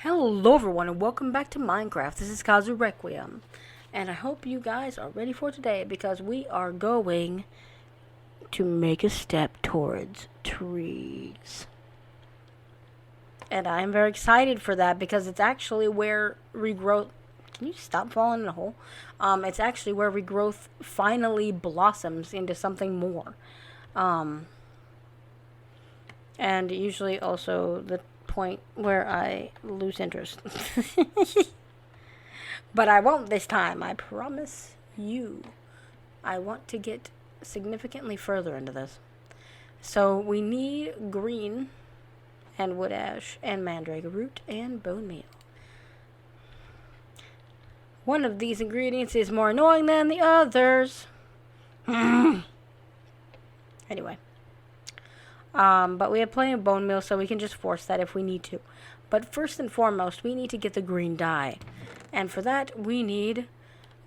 Hello everyone and welcome back to Minecraft. This is KasuRequiem. And I hope you guys are ready for today because we are going to make a step towards trees. And I am very excited for that because it's actually where regrowth... Can you stop falling in a hole? It's actually where regrowth finally blossoms into something more. And usually also the point where I lose interest. But I won't this time, I promise you. I want to get significantly further into this. So we need green and wood ash and mandrake root and bone meal. One of these ingredients is more annoying than the others. Anyway. But we have plenty of bone meal, so we can just force that if we need to. But first and foremost, we need to get the green dye. And for that, we need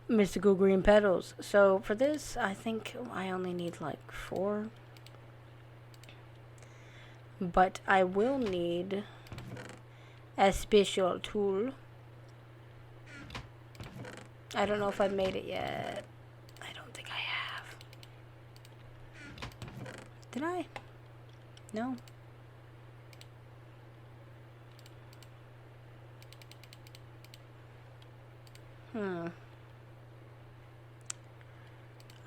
mystical green petals. So for this, I think I only need like 4. But I will need a special tool. I don't know if I've made it yet. I don't think I have. Did I? No.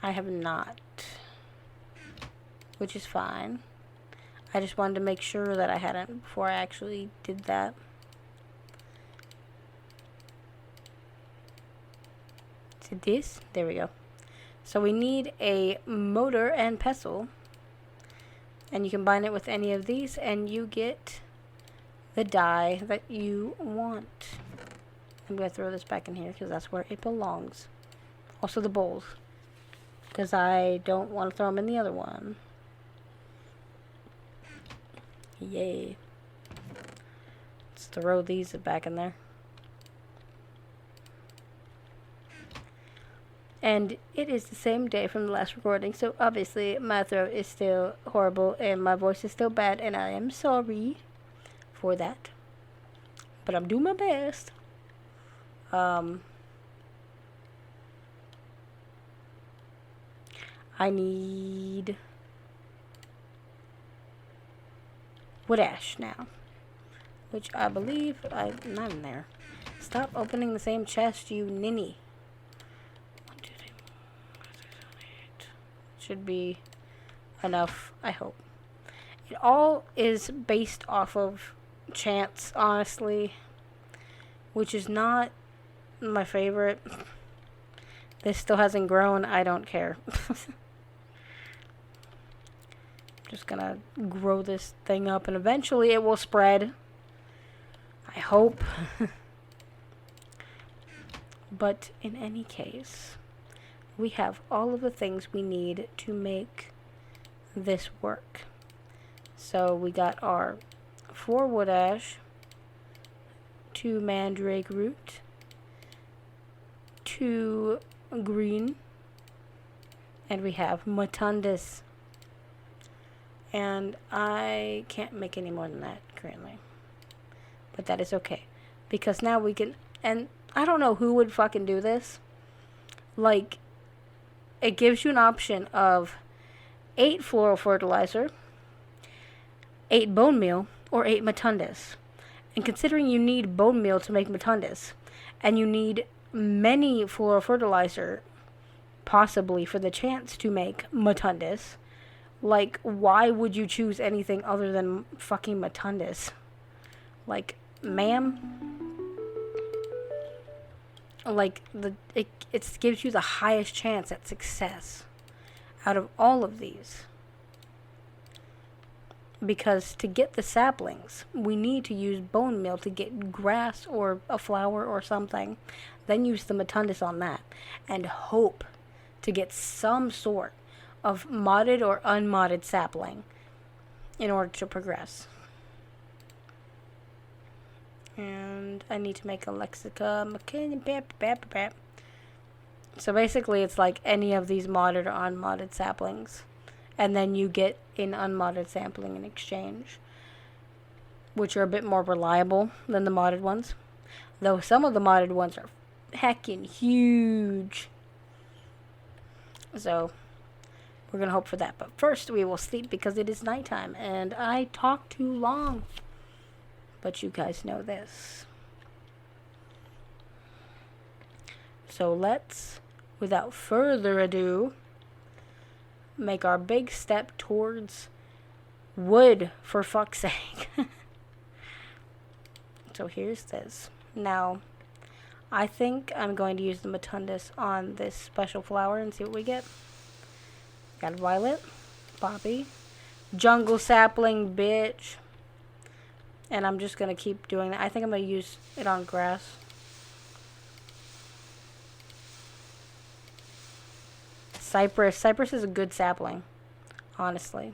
I have not. Which is fine. I just wanted to make sure that I hadn't before I actually did that. Is it this? There we go. So we need a motor and pestle. And you combine it with any of these and you get the dye that you want. I'm going to throw this back in here because that's where it belongs. Also the bowls. Because I don't want to throw them in the other one. Yay. Let's throw these back in there. And it is the same day from the last recording, so obviously my throat is still horrible and my voice is still bad, and I am sorry for that. But I'm doing my best. I need wood ash now, which I believe I'm not in there. Stop opening the same chest, you ninny. Should be enough, I hope. It all is based off of chance, honestly, which is not my favorite. This still hasn't grown. I don't care. Just gonna grow this thing up and eventually it will spread. I hope. But in any case, we have all of the things we need to make this work. So we got our 4 wood ash, 2 mandrake root, 2 green, and we have mutundus. And I can't make any more than that currently. But that is okay. Because now we can, and I don't know who would fucking do this. Like, it gives you an option of 8 floral fertilizer, 8 bone meal, or 8 mutundus. And considering you need bone meal to make mutundus, and you need many floral fertilizer, possibly for the chance to make mutundus, like, why would you choose anything other than fucking mutundus? Like, ma'am? Like, it gives you the highest chance at success out of all of these. Because to get the saplings, we need to use bone meal to get grass or a flower or something. Then use the mutundus on that. And hope to get some sort of modded or unmodded sapling in order to progress. And I need to make a lexica. So basically it's like any of these modded or unmodded saplings. And then you get an unmodded sapling in exchange. which are a bit more reliable than the modded ones. Though some of the modded ones are heckin' huge. So, we're gonna hope for that. But first, we will sleep because it is nighttime and I talk too long. But you guys know this. So let's, without further ado, make our big step towards wood, for fuck's sake. So here's this. Now, I think I'm going to use the Mutundus on this special flower and see what we get. Got a violet, poppy, jungle sapling, bitch. And I'm just going to keep doing that. I think I'm going to use it on grass. Cypress. Cypress is a good sapling, honestly.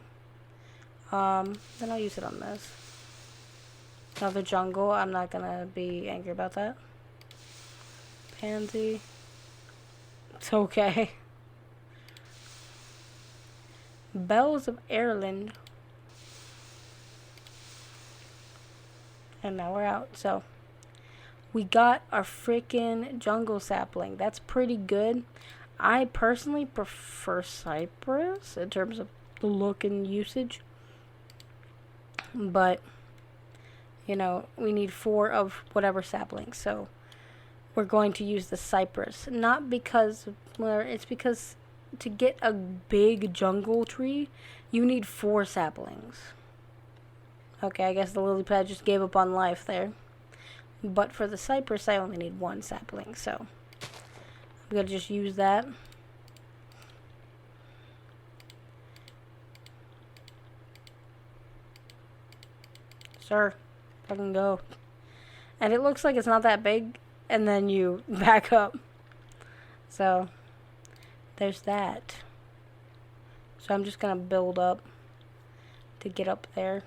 Then I'll use it on this. Another jungle. I'm not going to be angry about that. Pansy. It's okay. Bells of Ireland. And now we're out. So, we got our freaking jungle sapling. That's pretty good. I personally prefer cypress in terms of the look and usage. But, you know, we need 4 of whatever saplings. So, we're going to use the cypress. Not because, well, it's because to get a big jungle tree, you need 4 saplings. Okay, I guess the lily pad just gave up on life there. But for the cypress, I only need 1 sapling, so I'm going to just use that. Sir, fucking go. And it looks like it's not that big, and then you back up. So, there's that. So I'm just going to build up to get up there.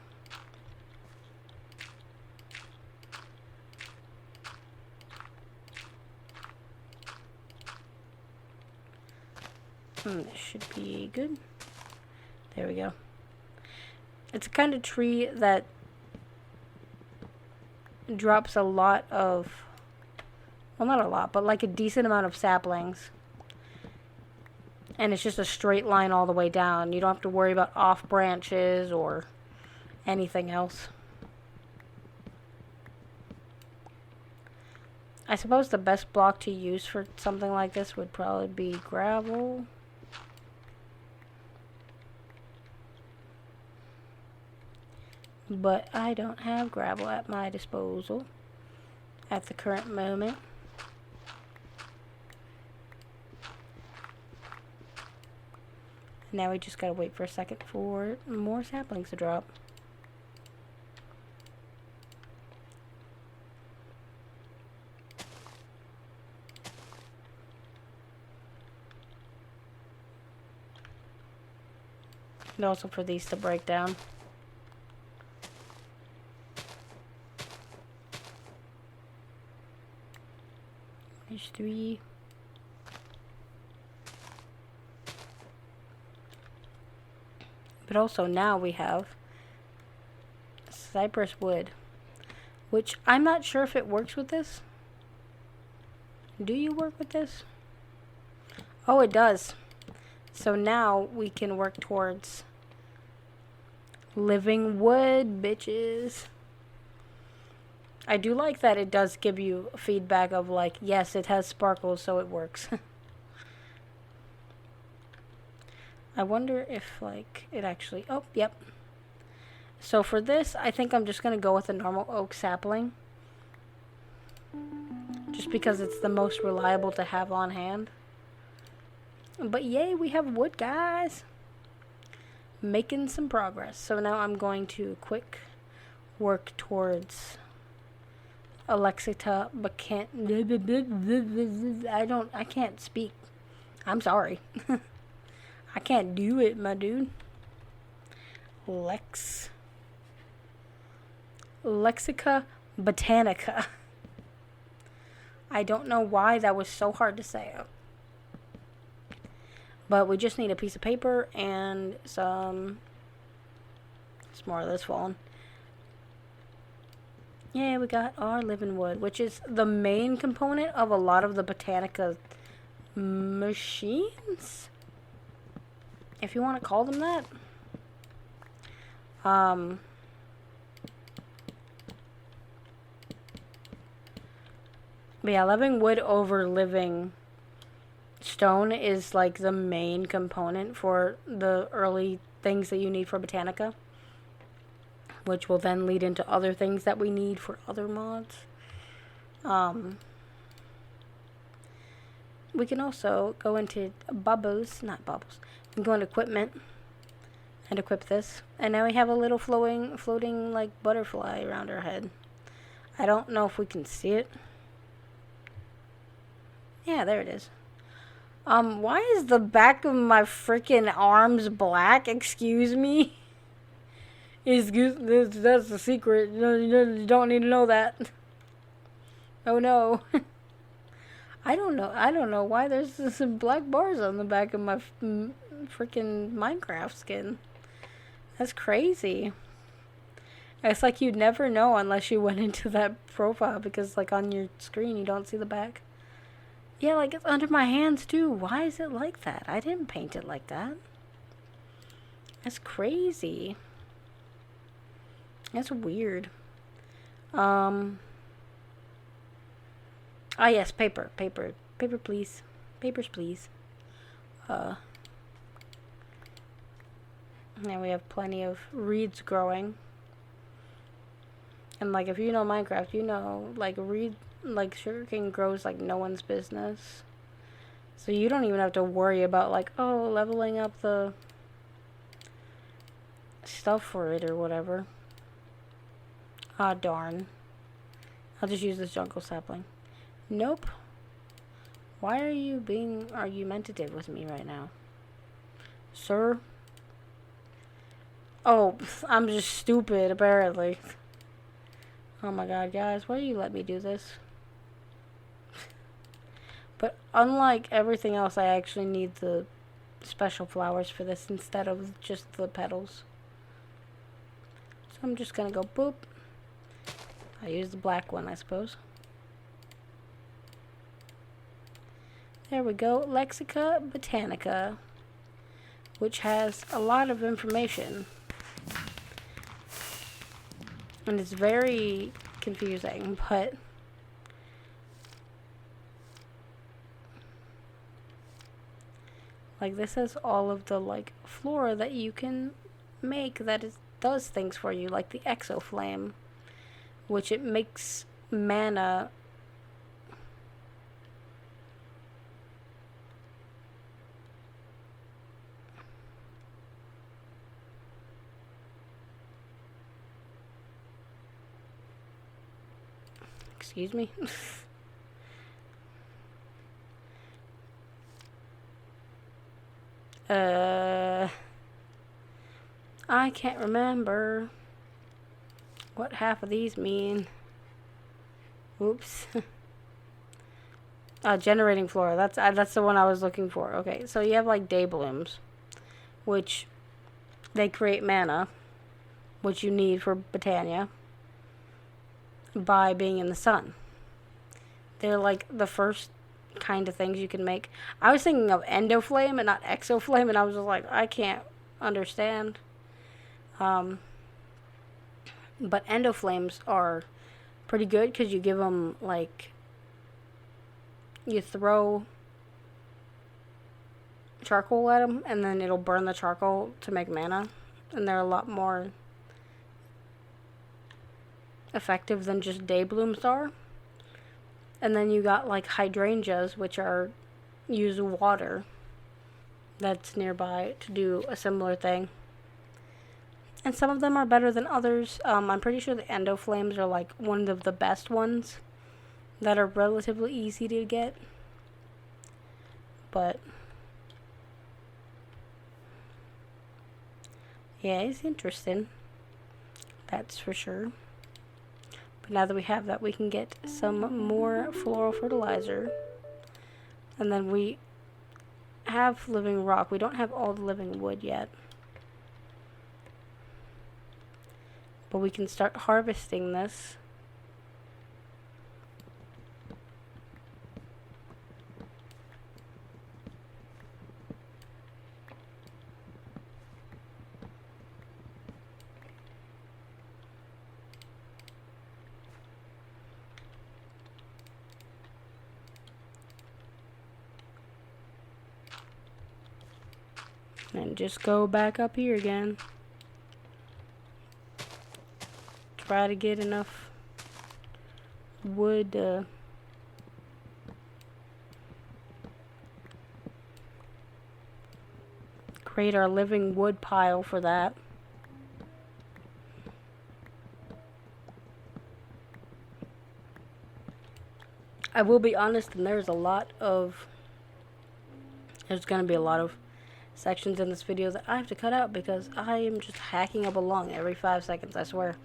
This should be good. There we go. It's a kind of tree that drops a lot of, well, not a lot, but like a decent amount of saplings. And it's just a straight line all the way down. You don't have to worry about off branches or anything else. I suppose the best block to use for something like this would probably be gravel. But I don't have gravel at my disposal at the current moment. Now we just gotta wait for a second for more saplings to drop. And also for these to break down. There's 3. But also now we have cypress wood, which I'm not sure if it works with this. Do you work with this? Oh, it does. So now we can work towards living wood, bitches. I do like that it does give you feedback of like, yes, it has sparkles, so it works. I wonder if like it actually, oh, yep. So for this, I think I'm just going to go with a normal oak sapling. Just because it's the most reliable to have on hand. But yay, we have wood, guys. Making some progress. So now I'm going to quick work towards Alexita, but I can't speak. I'm sorry. I can't do it, my dude. Lexica Botanica. I don't know why that was so hard to say. But we just need a piece of paper and some more of this falling. Yeah, we got our living wood, which is the main component of a lot of the Botanica machines, if you want to call them that. But yeah, living wood over living stone is like the main component for the early things that you need for Botanica, which will then lead into other things that we need for other mods. We can also go into not bubbles. We can go into equipment and equip this. And now we have a little floating like butterfly around our head. I don't know if we can see it. Yeah, there it is. Why is the back of my freaking arms black? Excuse me? That's the secret. You don't need to know that. Oh no. I don't know why there's some black bars on the back of my freaking Minecraft skin. That's crazy. It's like you'd never know unless you went into that profile, because like on your screen you don't see the back. Yeah, like it's under my hands too. Why is it like that? I didn't paint it like that. That's crazy. That's weird. Ah, yes, paper, please. Papers, please. Now we have plenty of reeds growing. And like, if you know Minecraft, you know, like sugarcane grows like no one's business. So you don't even have to worry about like, oh, leveling up the stuff for it or whatever. Ah, darn. I'll just use this jungle sapling. Nope. Why are you being argumentative with me right now, sir? Oh, I'm just stupid, apparently. Oh my god, guys, why do you let me do this? But unlike everything else, I actually need the special flowers for this instead of just the petals. So I'm just gonna go boop. I use the black one, I suppose. There we go. Lexica Botanica, which has a lot of information. And it's very confusing, but like this has all of the like flora that you can make that does things for you, like the exoflame, which it makes mana. Excuse me. I can't remember what half of these mean. Oops. Generating flora. That's the one I was looking for. Okay, so you have like day blooms, which they create mana, which you need for Botania by being in the sun. They're like the first kind of things you can make. I was thinking of endoflame and not exoflame, and I was just like, I can't understand. But endoflames are pretty good because you give them like, you throw charcoal at them and then it'll burn the charcoal to make mana, and they're a lot more effective than just day blooms are. And then you got like hydrangeas, which use water that's nearby to do a similar thing. And some of them are better than others. I'm pretty sure the endoflames are like one of the best ones that are relatively easy to get. But yeah, it's interesting. That's for sure. But now that we have that, we can get some more floral fertilizer. And then we have living rock. We don't have all the living wood yet. But we can start harvesting this. And just go back up here again. Try to get enough wood to create our living wood pile for that. I will be honest, and there's going to be a lot of sections in this video that I have to cut out because I am just hacking up a lung every 5 seconds, I swear.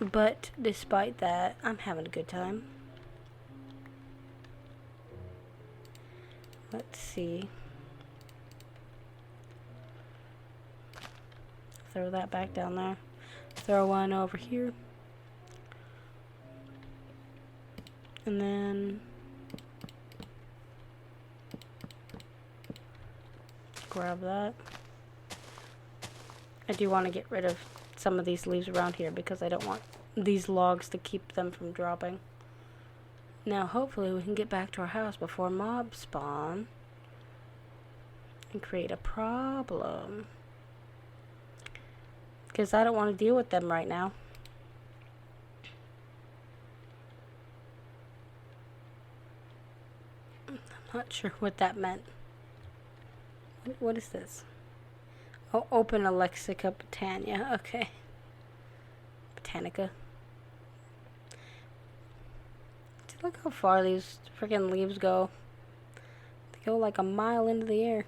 But despite that, I'm having a good time. Let's see. Throw that back down there. Throw one over here. And then grab that. I do want to get rid of some of these leaves around here because I don't want these logs to keep them from dropping. Now hopefully we can get back to our house before mobs spawn and create a problem. Because I don't want to deal with them right now. I'm not sure what that meant. What is this? Oh, open a Lexica Botania. Okay. Botanica. Look how far these freaking leaves go. They go like a mile into the air.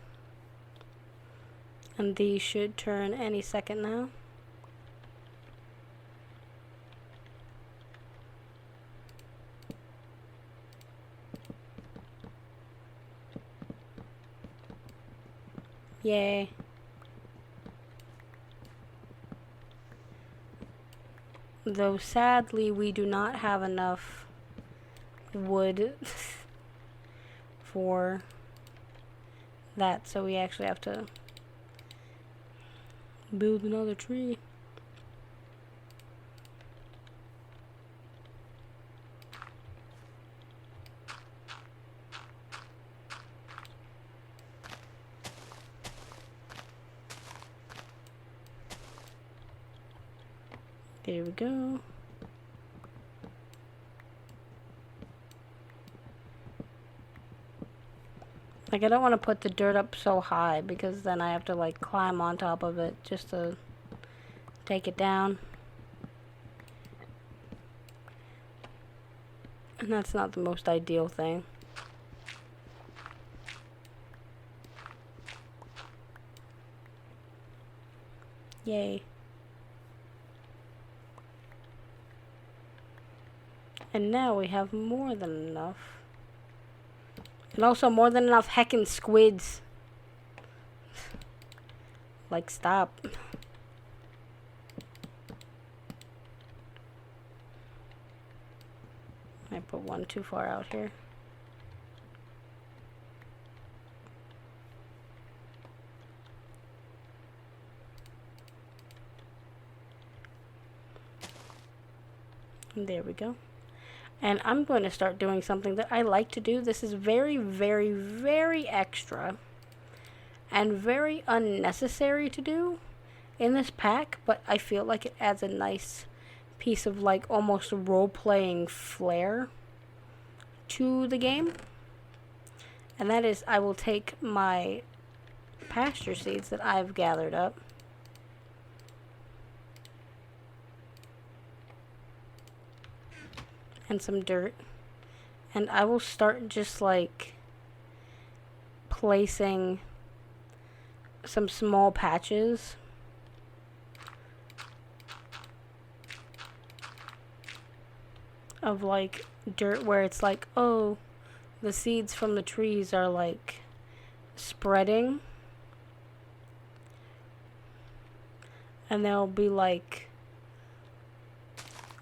And these should turn any second now. Yay. Though sadly we do not have enough wood for that, so we actually have to build another tree. There we go. Like, I don't want to put the dirt up so high because then I have to like climb on top of it just to take it down. And that's not the most ideal thing. Yay. And now we have more than enough. And also more than enough heckin' squids. Like, stop. I put one too far out here. And there we go. And I'm going to start doing something that I like to do. This is very, very, very extra and very unnecessary to do in this pack, but I feel like it adds a nice piece of like almost role-playing flair to the game. And that is, I will take my pasture seeds that I've gathered up and some dirt, and I will start just like placing some small patches of like dirt where it's like, oh, the seeds from the trees are like spreading, and there'll be like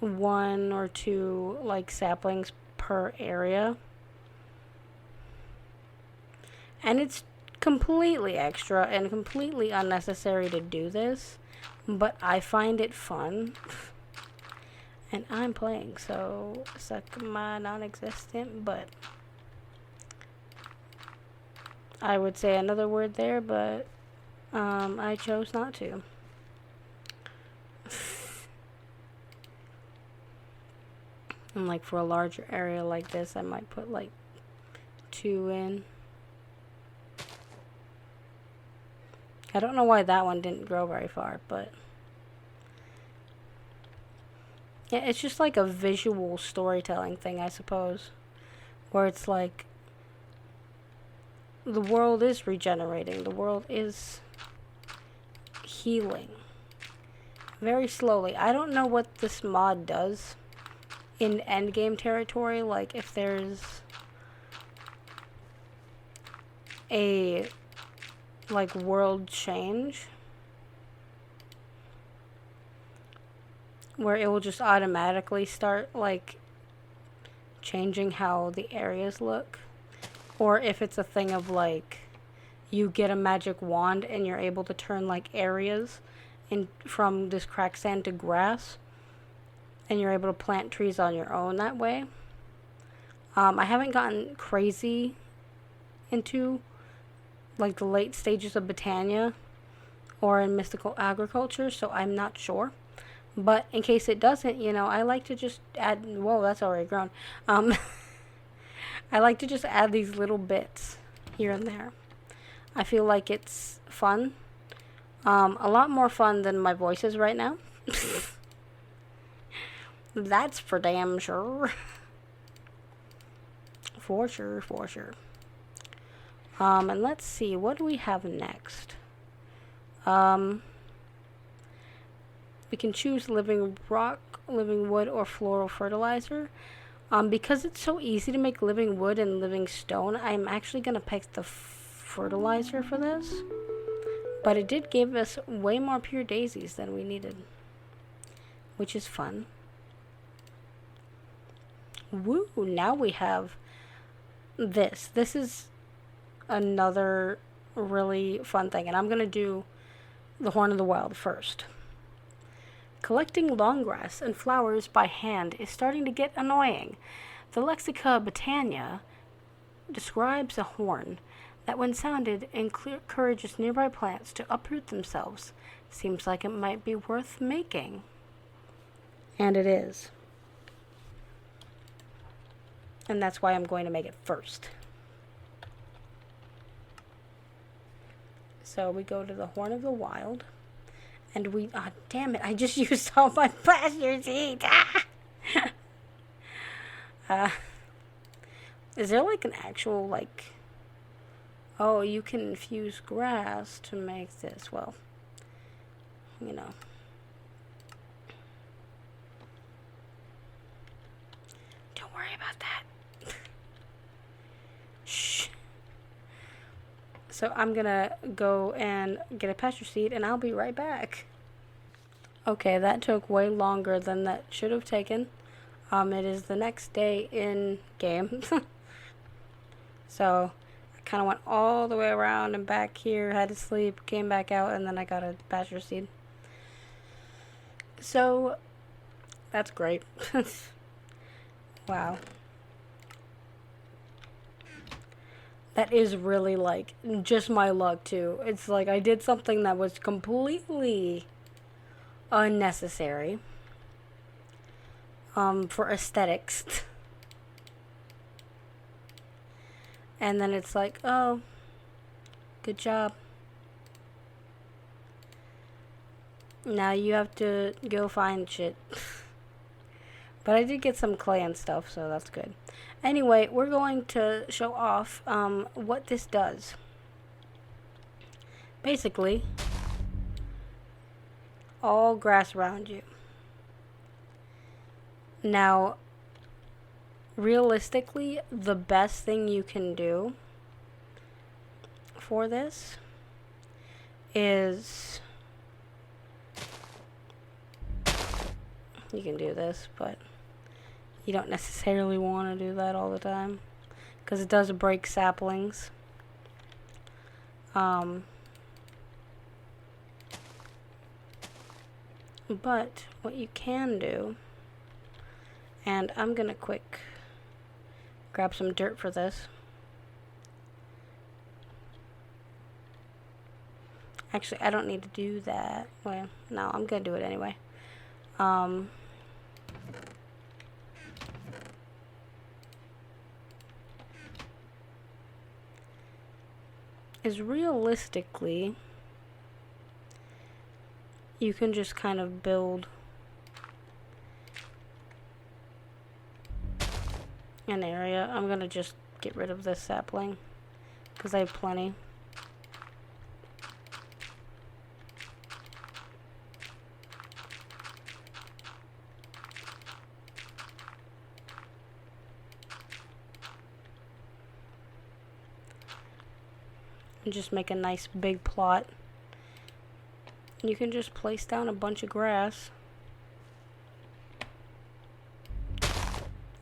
1 or 2 like saplings per area, and it's completely extra and completely unnecessary to do this, but I find it fun and I'm playing, so suck my non-existent butt. I would say another word there, but I chose not to. And like for a larger area like this, I might put like 2 in. I don't know why that one didn't grow very far, but yeah, it's just like a visual storytelling thing, I suppose, where it's like the world is regenerating, the world is healing very slowly. I don't know what this mod does in endgame territory, like if there's a like world change where it will just automatically start like changing how the areas look, or if it's a thing of like you get a magic wand and you're able to turn like areas in from this cracked sand to grass, and you're able to plant trees on your own that way. I haven't gotten crazy into like the late stages of Botania or in mystical agriculture, so I'm not sure. But in case it doesn't, you know, I like to just add, whoa, that's already grown. I like to just add these little bits here and there. I feel like it's fun. A lot more fun than my voice is right now. That's for damn sure. For sure, for sure. And let's see, what do we have next? We can choose living rock, living wood, or floral fertilizer. Because it's so easy to make living wood and living stone, I'm actually going to pick the fertilizer for this. But it did give us way more pure daisies than we needed, which is fun. Woo, now we have this. This is another really fun thing, and I'm going to do the Horn of the Wild first. Collecting long grass and flowers by hand is starting to get annoying. The Lexica Botania describes a horn that, when sounded, encourages nearby plants to uproot themselves. Seems like it might be worth making. And it is. And that's why I'm going to make it first. So we go to the Horn of the Wild. And we, damn it, I just used all my pasture seed. Is there like an actual, like, oh, you can infuse grass to make this? Well, you know. Don't worry about that. Shh. So I'm gonna go and get a pasture seed, and I'll be right back. Okay, that took way longer than that should have taken. It is the next day in game. So I kind of went all the way around and back here, had to sleep, came back out, and then I got a pasture seed. So that's great. Wow. That is really, like, just my luck, too. It's like I did something that was completely unnecessary. For aesthetics. And then it's like, oh, good job. Now you have to go find shit. But I did get some clay and stuff, so that's good. Anyway, we're going to show off what this does. Basically, all grass around you. Now, realistically, the best thing you can do for this is, you can do this, but you don't necessarily want to do that all the time, because it does break saplings. But what you can do, and I'm gonna quick grab some dirt for this. Actually, I don't need to do that. Well, no, I'm gonna do it anyway. Is realistically, you can just kind of build an area. I'm gonna just get rid of this sapling because I have plenty. And just make a nice big plot. You can just place down a bunch of grass.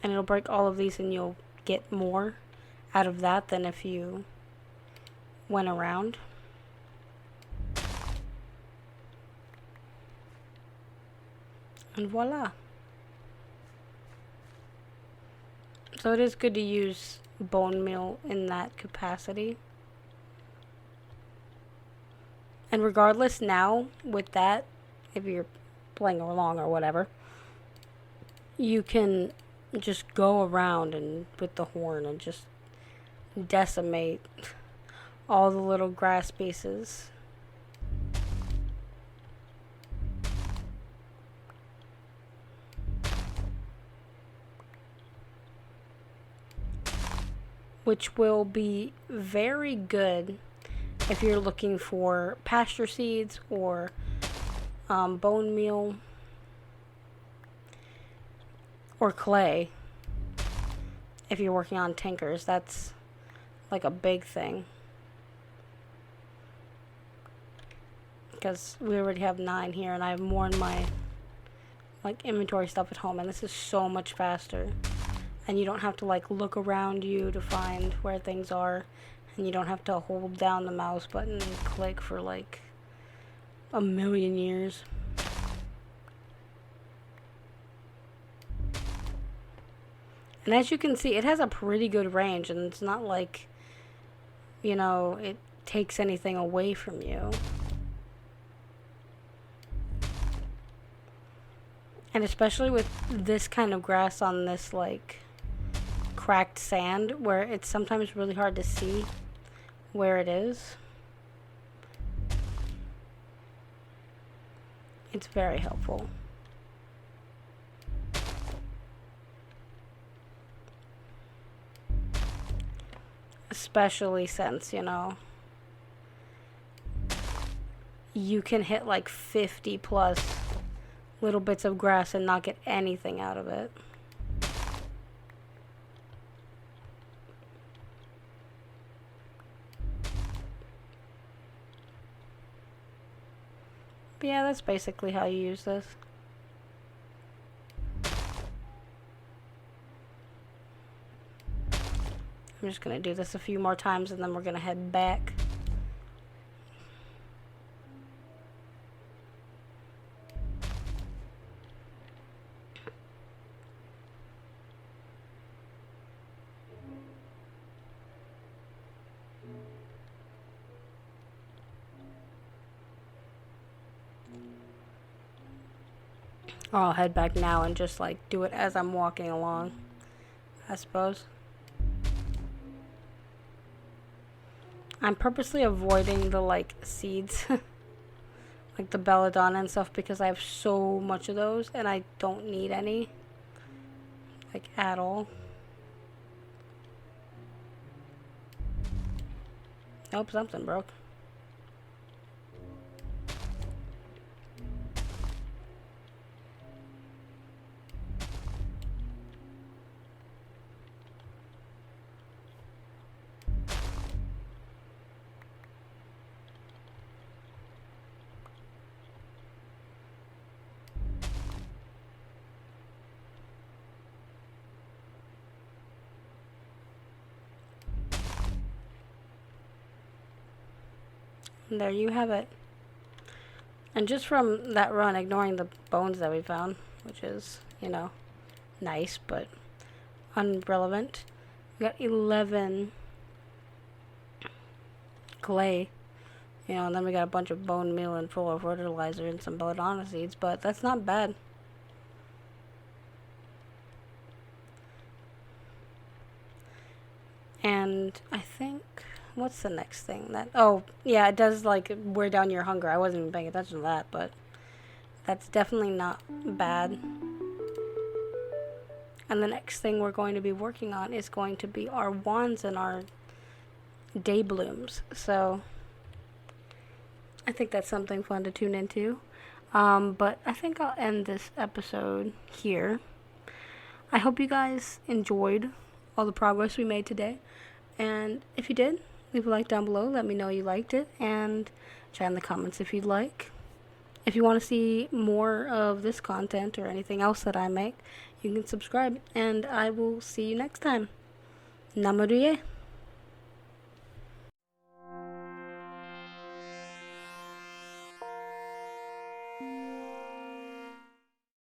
And it'll break all of these and you'll get more out of that than if you went around. And voila. So it is good to use bone meal in that capacity. And regardless now with that, if you're playing along or whatever, you can just go around and with the horn and just decimate all the little grass pieces. Which will be very good if you're looking for pasture seeds or bone meal or clay. If you're working on tinkers, that's like a big thing. Because we already have 9 here and I have more in my like inventory stuff at home, and this is so much faster. And you don't have to like look around you to find where things are. And you don't have to hold down the mouse button and click for like a million years. And as you can see, it has a pretty good range, and it's not like, you know, it takes anything away from you. And especially with this kind of grass on this like cracked sand where it's sometimes really hard to see where it is. It's very helpful. Especially since, you know, you can hit like 50 plus little bits of grass and not get anything out of it. But yeah, that's basically how you use this. I'm just gonna do this a few more times and then we're gonna head back. Or I'll head back now and just like do it as I'm walking along, I suppose. I'm purposely avoiding the like seeds, like the belladonna and stuff, because I have so much of those and I don't need any, like at all. Nope, something broke. And there you have it. And just from that run, ignoring the bones that we found, which is, you know, nice, but irrelevant, we got 11 clay And then we got a bunch of bone meal and full of fertilizer and some belladonna seeds, but that's not bad. And I think, what's the next thing that, oh, yeah, it does, like, wear down your hunger. I wasn't even paying attention to that, but that's definitely not bad. And the next thing we're going to be working on is going to be our wands and our day blooms. So I think that's something fun to tune into. But I think I'll end this episode here. I hope you guys enjoyed all the progress we made today. And if you did, leave a like down below. Let me know you liked it. And chat in the comments if you'd like. If you want to see more of this content or anything else that I make, you can subscribe. And I will see you next time. Namaruye.